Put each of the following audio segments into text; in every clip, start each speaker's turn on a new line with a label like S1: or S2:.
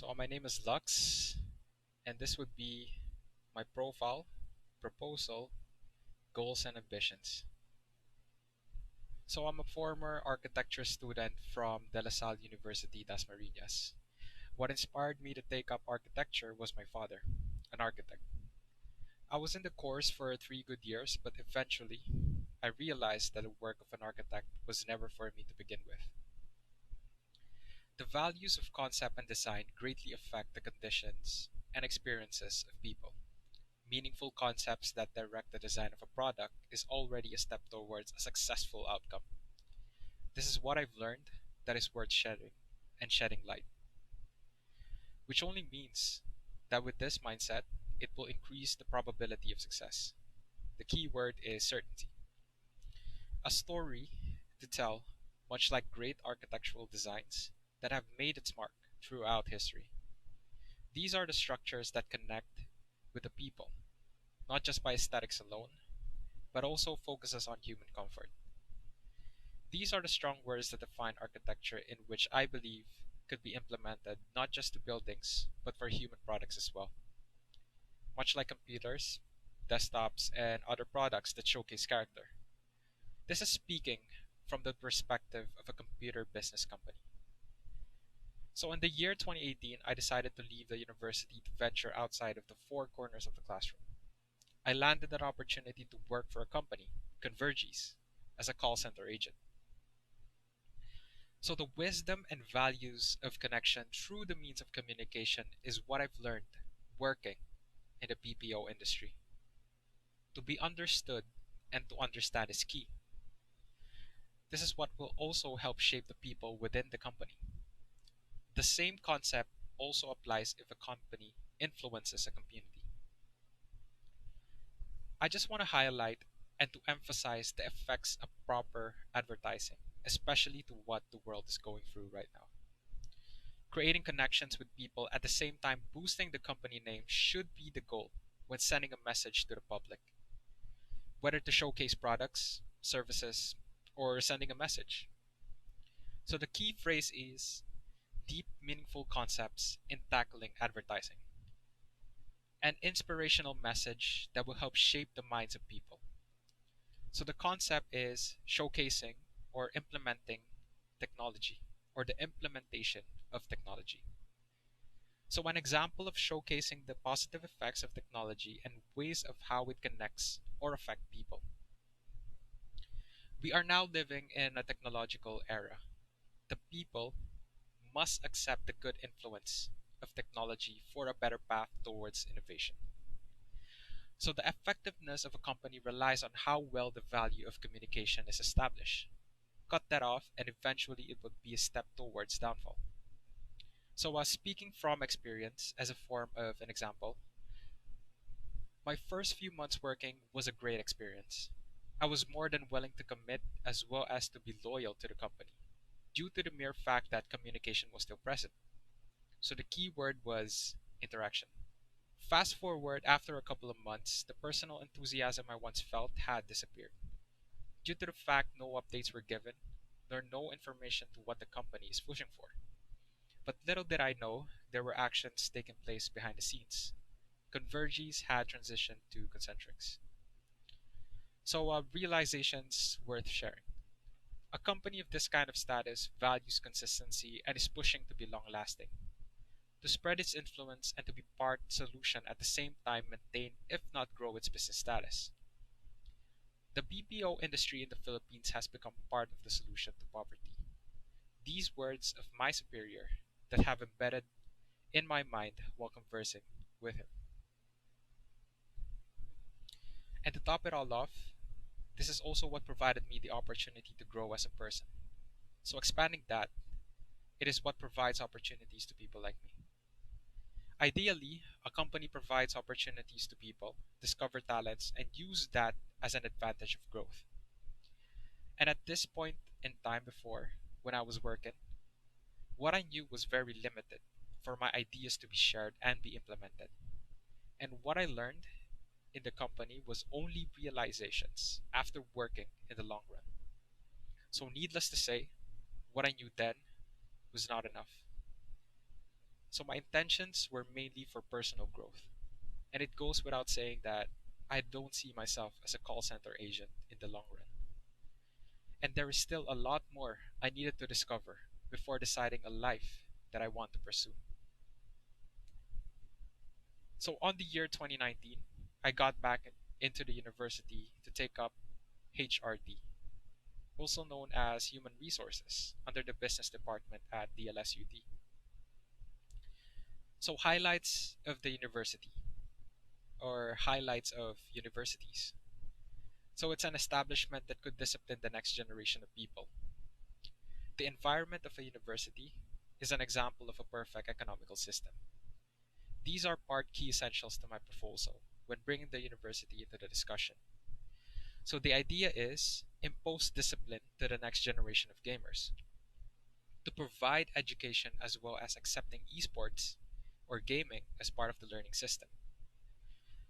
S1: My name is Lux, and this would be my profile, proposal, goals, and ambitions. I'm a former architecture student from De La Salle University, Dasmariñas. What inspired me to take up architecture was my father, an architect. I was in the course for 3 good years, but eventually I realized that the work of an architect was never for me to begin with. The values of concept and design greatly affect the conditions and experiences of people. Meaningful concepts that direct the design of a product is already a step towards a successful outcome. This is what I've learned that is worth sharing and shedding light, which only means that with this mindset, it will increase the probability of success. The key word is certainty. A story to tell, much like great architectural designs that have made its mark throughout history. These are the structures that connect with the people, not just by aesthetics alone, but also focuses on human comfort. These are the strong words that define architecture in which I believe could be implemented not just to buildings, but for human products as well. Much like computers, desktops, and other products that showcase character. This is speaking from the perspective of a computer business company. In the year 2018, I decided to leave the university to venture outside of the four corners of the classroom. I landed an opportunity to work for a company, Convergys, as a call center agent. The wisdom and values of connection through the means of communication is what I've learned working in the BPO industry. To be understood and to understand is key. This is what will also help shape the people within the company. The same concept also applies if a company influences a community. I just want to highlight and to emphasize the effects of proper advertising, especially to what the world is going through right now. Creating connections with people at the same time boosting the company name should be the goal when sending a message to the public, whether to showcase products, services, or sending a message. The key phrase is deep, meaningful concepts in tackling advertising. An inspirational message that will help shape the minds of people. The concept is showcasing or implementing technology or the implementation of technology. An example of showcasing the positive effects of technology and ways of how it connects or affect people. We are now living in a technological era. The people must accept the good influence of technology for a better path towards innovation. The effectiveness of a company relies on how well the value of communication is established. Cut that off, and eventually it would be a step towards downfall. Speaking from experience as a form of an example, my first few months working was a great experience. I was more than willing to commit as well as to be loyal to the company, due to the mere fact that communication was still present. The key word was interaction. Fast forward after a couple of months, the personal enthusiasm I once felt had disappeared, due to the fact no updates were given, nor no information to what the company is pushing for. But little did I know there were actions taking place behind the scenes. Convergys had transitioned to concentrics. Realizations worth sharing. A company of this kind of status values consistency and is pushing to be long lasting. To spread its influence and to be part solution at the same time maintain if not grow its business status. The BPO industry in the Philippines has become part of the solution to poverty. These words of my superior that have embedded in my mind while conversing with him. And to top it all off, this is also what provided me the opportunity to grow as a person. Expanding that, it is what provides opportunities to people like me. Ideally, a company provides opportunities to people, discover talents, and use that as an advantage of growth. And at this point in time before, when I was working, what I knew was very limited for my ideas to be shared and be implemented. And what I learned in the company was only realizations after working in the long run. Needless to say, what I knew then was not enough. So my intentions were mainly for personal growth. And it goes without saying that I don't see myself as a call center agent in the long run. And there is still a lot more I needed to discover before deciding a life that I want to pursue. So on the year 2019, I got back into the university to take up HRD, also known as Human Resources, under the business department at DLSUT. So highlights of the university, or highlights of universities. So it's an establishment that could discipline the next generation of people. The environment of a university is an example of a perfect economical system. These are part key essentials to my proposal when bringing the university into the discussion. So the idea is impose discipline to the next generation of gamers, to provide education as well as accepting esports or gaming as part of the learning system.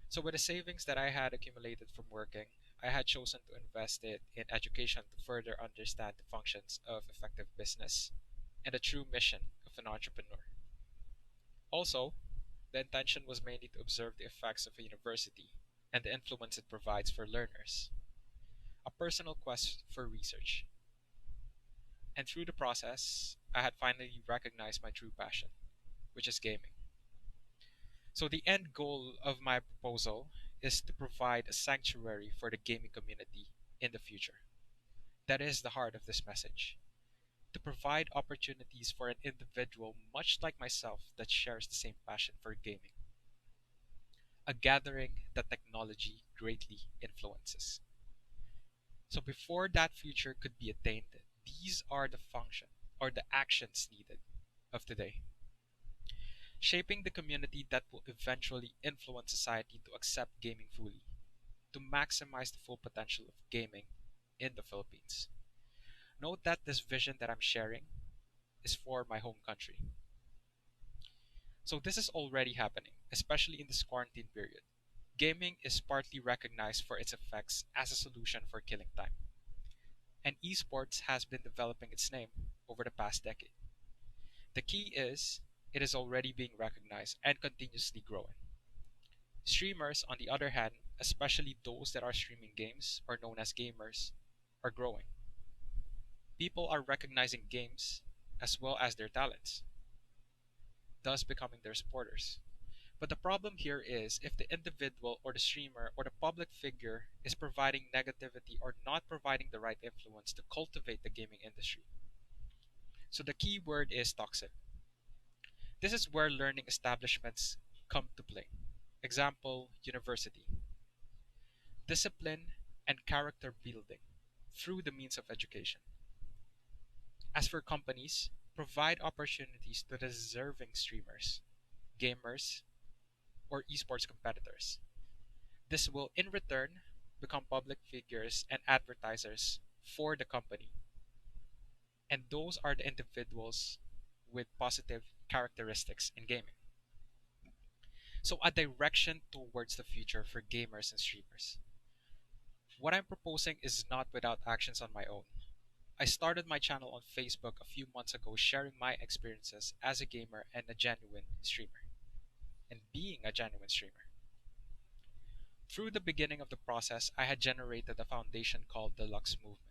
S1: So with the savings that I had accumulated from working, I had chosen to invest it in education to further understand the functions of effective business and the true mission of an entrepreneur. Also, the intention was mainly to observe the effects of a university and the influence it provides for learners, a personal quest for research. And through the process, I had finally recognized my true passion, which is gaming. So the end goal of my proposal is to provide a sanctuary for the gaming community in the future. That is the heart of this message. To provide opportunities for an individual much like myself that shares the same passion for gaming. A gathering that technology greatly influences. So before that future could be attained, these are the function or the actions needed of today. Shaping the community that will eventually influence society to accept gaming fully, to maximize the full potential of gaming in the Philippines. Note that this vision that I'm sharing is for my home country. So this is already happening, especially in this quarantine period. Gaming is partly recognized for its effects as a solution for killing time. And esports has been developing its name over the past decade. The key is it is already being recognized and continuously growing. Streamers, on the other hand, especially those that are streaming games or known as gamers, are growing. People are recognizing games as well as their talents, thus becoming their supporters. But the problem here is if the individual or the streamer or the public figure is providing negativity or not providing the right influence to cultivate the gaming industry. So the key word is toxic. This is where learning establishments come to play. Example, university. Discipline and character building through the means of education. As for companies, provide opportunities to deserving streamers, gamers, or esports competitors. This will in return become public figures and advertisers for the company. And those are the individuals with positive characteristics in gaming. So, a direction towards the future for gamers and streamers. What I'm proposing is not without actions on my own. I started my channel on Facebook a few months ago sharing my experiences as a gamer and a genuine streamer, and being a genuine streamer. Through the beginning of the process, I had generated a foundation called the LUX movement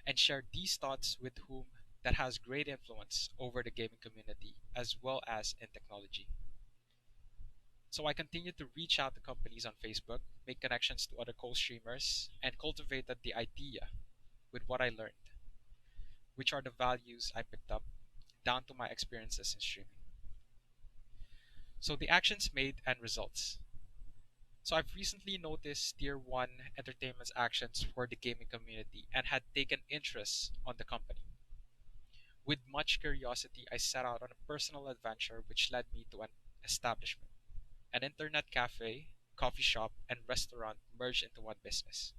S1: and shared these thoughts with whom that has great influence over the gaming community as well as in technology. So I continued to reach out to companies on Facebook, make connections to other co-streamers, and cultivated the idea with what I learned, which are the values I picked up down to my experiences in streaming. So the actions made and results. So I've recently noticed Tier 1 Entertainment's actions for the gaming community and had taken interest on the company. With much curiosity, I set out on a personal adventure which led me to an establishment, an internet cafe, coffee shop, and restaurant merged into one business.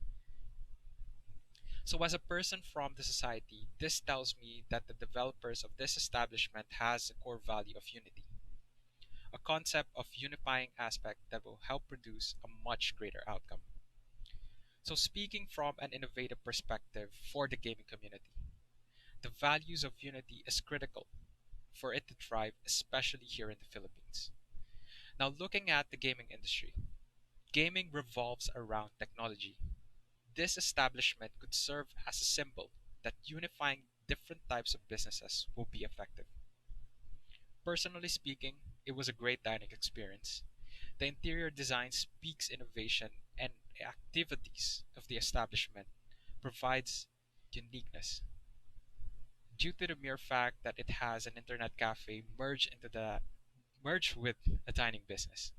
S1: So as a person from the society, this tells me that the developers of this establishment has a core value of unity, a concept of unifying aspect that will help produce a much greater outcome. So speaking from an innovative perspective for the gaming community, the values of unity is critical for it to thrive, especially here in the Philippines. Now, looking at the gaming industry, gaming revolves around technology. This establishment could serve as a symbol that unifying different types of businesses will be effective. Personally speaking, it was a great dining experience. The interior design speaks innovation and activities of the establishment provides uniqueness due to the mere fact that it has an internet cafe merged with a dining business.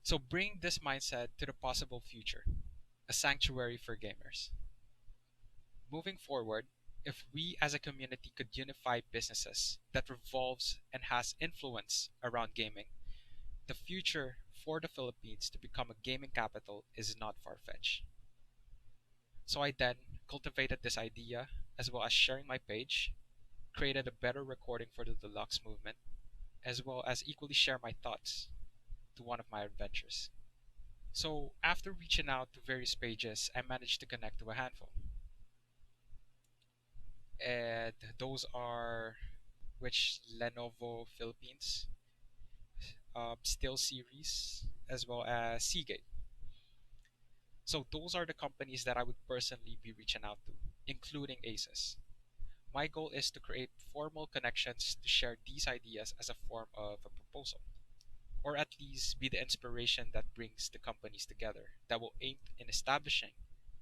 S1: So bring this mindset to the possible future, a sanctuary for gamers. Moving forward, if we as a community could unify businesses that revolves and has influence around gaming, the future for the Philippines to become a gaming capital is not far-fetched. So I then cultivated this idea as well as sharing my page, created a better recording for the deluxe movement, as well as equally share my thoughts to one of my adventures. So after reaching out to various pages, I managed to connect to a handful. And those are which Lenovo Philippines, Still Series, as well as Seagate. So those are the companies that I would personally be reaching out to, including Asus. My goal is to create formal connections to share these ideas as a form of a proposal, or at least be the inspiration that brings the companies together that will aim in establishing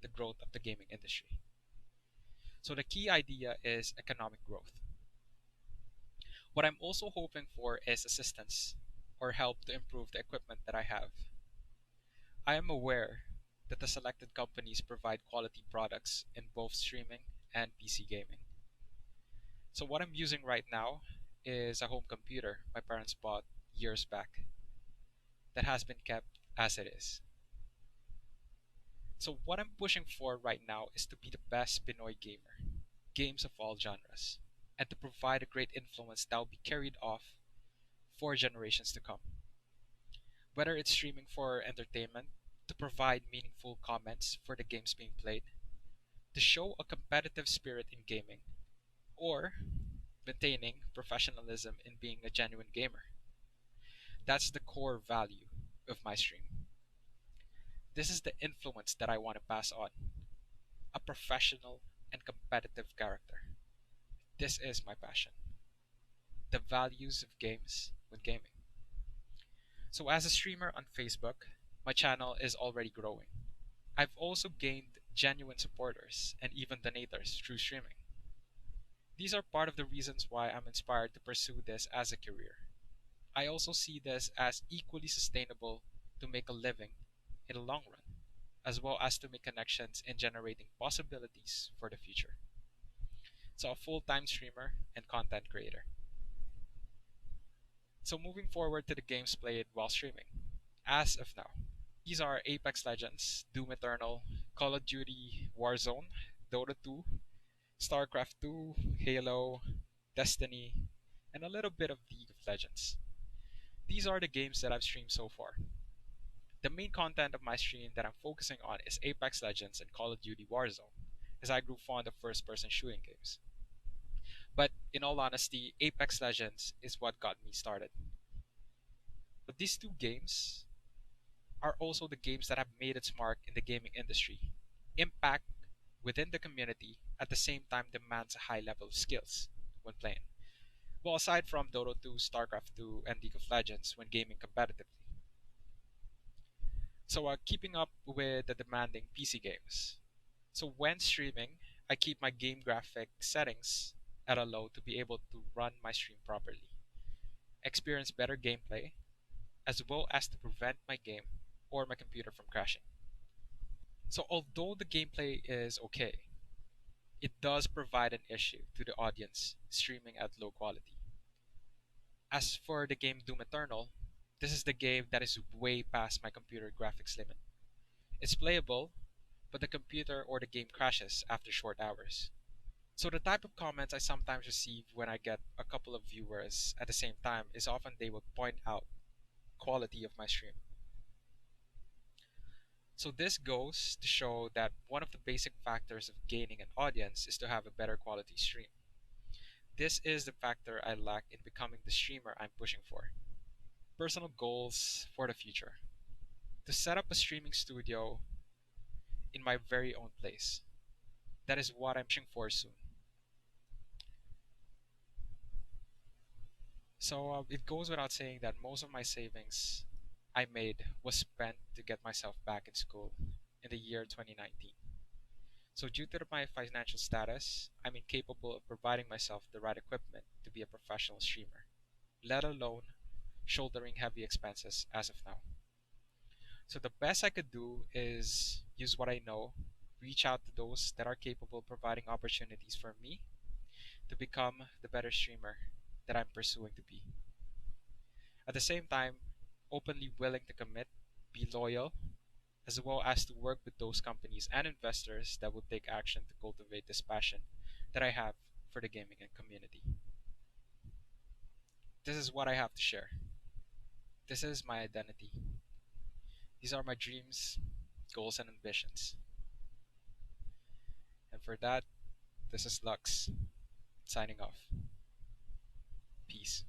S1: the growth of the gaming industry. So the key idea is economic growth. What I'm also hoping for is assistance or help to improve the equipment that I have. I am aware that the selected companies provide quality products in both streaming and PC gaming. So what I'm using right now is a home computer my parents bought years back that has been kept as it is. So what I'm pushing for right now is to be the best Pinoy gamer, games of all genres, and to provide a great influence that will be carried off for generations to come. Whether it's streaming for entertainment, to provide meaningful comments for the games being played, to show a competitive spirit in gaming, or maintaining professionalism in being a genuine gamer. That's the core value of my stream. This is the influence that I want to pass on, a professional and competitive character. This is my passion, the values of games when gaming. So, as a streamer on Facebook, my channel is already growing. I've also gained genuine supporters and even donators through streaming. These are part of the reasons why I'm inspired to pursue this as a career. I also see this as equally sustainable to make a living in the long run, as well as to make connections in generating possibilities for the future. So, a full time streamer and content creator. So, moving forward to the games played while streaming. As of now, these are Apex Legends, Doom Eternal, Call of Duty Warzone, Dota 2, StarCraft 2, Halo, Destiny, and a little bit of League of Legends. These are the games that I've streamed so far. The main content of my stream that I'm focusing on is Apex Legends and Call of Duty Warzone, as I grew fond of first person shooting games. But in all honesty, Apex Legends is what got me started. But these two games are also the games that have made its mark in the gaming industry. Impact within the community at the same time demands a high level of skills when playing. Well, aside from Dota 2, StarCraft 2, and League of Legends when gaming competitively. So, keeping up with the demanding PC games. So, when streaming, I keep my game graphic settings at a low to be able to run my stream properly, experience better gameplay, as well as to prevent my game or my computer from crashing. So, although the gameplay is okay, it does provide an issue to the audience streaming at low quality. As for the game Doom Eternal, this is the game that is way past my computer graphics limit. It's playable, but the computer or the game crashes after short hours. So the type of comments I sometimes receive when I get a couple of viewers at the same time is often they will point out quality of my stream. So this goes to show that one of the basic factors of gaining an audience is to have a better quality stream. This is the factor I lack in becoming the streamer I'm pushing for. Personal goals for the future: to set up a streaming studio in my very own place. That is what I'm pushing for soon. So it goes without saying that most of my savings I made was spent to get myself back in school in the year 2019. So, due to my financial status, I'm incapable of providing myself the right equipment to be a professional streamer, let alone shouldering heavy expenses as of now. So, the best I could do is use what I know, reach out to those that are capable of providing opportunities for me to become the better streamer that I'm pursuing to be. At the same time, openly willing to commit, be loyal, as well as to work with those companies and investors that will take action to cultivate this passion that I have for the gaming and community. This is what I have to share. This is my identity. These are my dreams, goals, and ambitions. And for that, this is Lux, signing off. Peace.